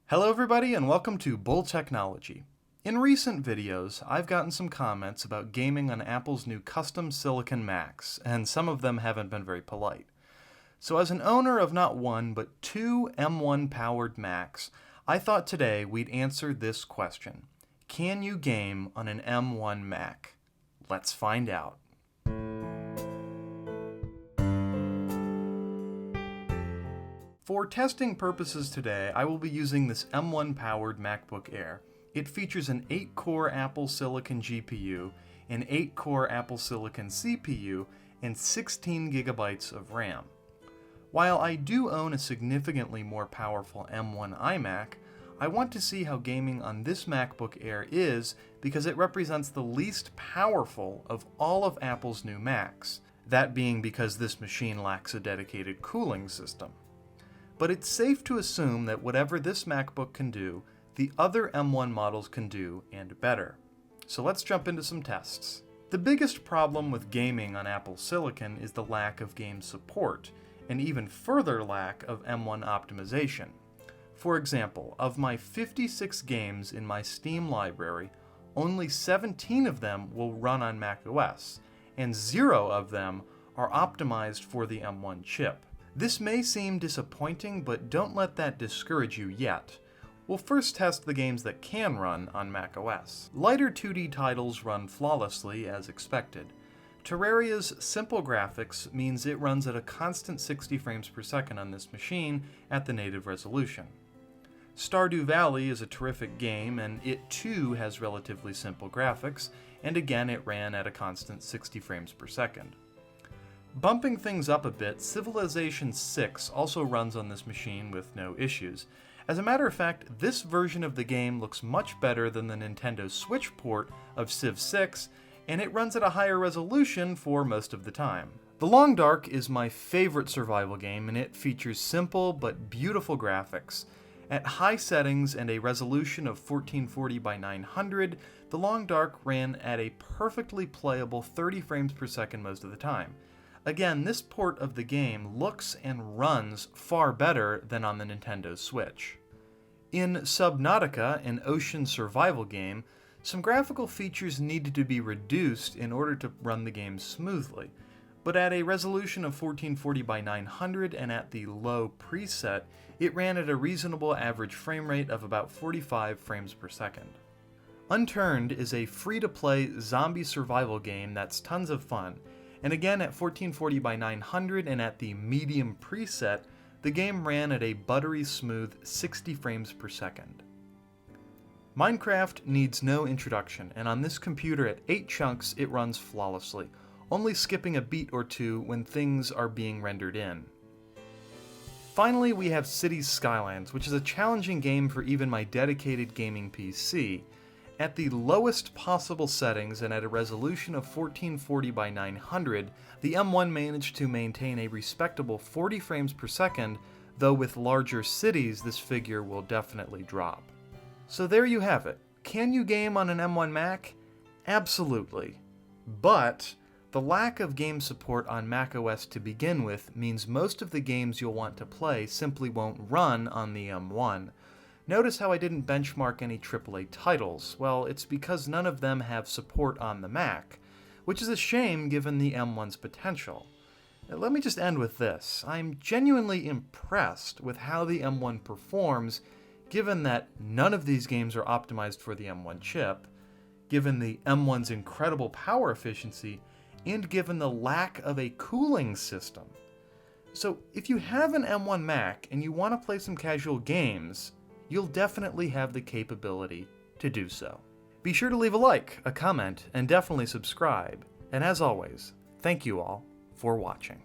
Hello everybody and welcome to Bull Technology. In recent videos, I've gotten some comments about gaming on Apple's new custom silicon Macs, and some of them haven't been very polite. So as an owner of not one, but two M1 powered Macs, I thought today we'd answer this question. Can you game on an M1 Mac? Let's find out. For testing purposes today, I will be using this M1 powered MacBook Air. It features an 8-core Apple Silicon GPU, an 8-core Apple Silicon CPU, and 16 gigabytes of RAM. While I do own a significantly more powerful M1 iMac, I want to see how gaming on this MacBook Air is because it represents the least powerful of all of Apple's new Macs, that being because this machine lacks a dedicated cooling system. But it's safe to assume that whatever this MacBook can do, the other M1 models can do, and better. So let's jump into some tests. The biggest problem with gaming on Apple Silicon is the lack of game support, and even further lack of M1 optimization. For example, of my 56 games in my Steam library, only 17 of them will run on macOS, and 0 of them are optimized for the M1 chip. This may seem disappointing, but don't let that discourage you yet. We'll first test the games that can run on macOS. Lighter 2D titles run flawlessly as expected. Terraria's simple graphics means it runs at a constant 60 frames per second on this machine at the native resolution. Stardew Valley is a terrific game, and it too has relatively simple graphics, and again it ran at a constant 60 frames per second. Bumping things up a bit, Civilization VI also runs on this machine with no issues. As a matter of fact, this version of the game looks much better than the Nintendo Switch port of Civ 6, and it runs at a higher resolution for most of the time. The Long Dark is my favorite survival game, and it features simple but beautiful graphics. At high settings and a resolution of 1440 by 900, The Long Dark ran at a perfectly playable 30 frames per second most of the time. Again, this port of the game looks and runs far better than on the Nintendo Switch. In Subnautica, an ocean survival game, some graphical features needed to be reduced in order to run the game smoothly, but at a resolution of 1440 by 900 and at the low preset, it ran at a reasonable average frame rate of about 45 frames per second. Unturned is a free-to-play zombie survival game that's tons of fun, and again at 1440 by 900 and at the medium preset, the game ran at a buttery smooth 60 frames per second. Minecraft needs no introduction, and on this computer at 8 chunks it runs flawlessly, only skipping a beat or two when things are being rendered in. Finally, we have Cities Skylines, which is a challenging game for even my dedicated gaming PC. At the lowest possible settings and at a resolution of 1440 by 900, the M1 managed to maintain a respectable 40 frames per second, though with larger cities this figure will definitely drop. So there you have it. Can you game on an M1 Mac? Absolutely. But the lack of game support on macOS to begin with means most of the games you'll want to play simply won't run on the M1. Notice how I didn't benchmark any AAA titles. Well, it's because none of them have support on the Mac, which is a shame given the M1's potential. Let me just end with this. I'm genuinely impressed with how the M1 performs, given that none of these games are optimized for the M1 chip, given the M1's incredible power efficiency, and given the lack of a cooling system. So if you have an M1 Mac and you want to play some casual games, you'll definitely have the capability to do so. Be sure to leave a like, a comment, and definitely subscribe. And as always, thank you all for watching.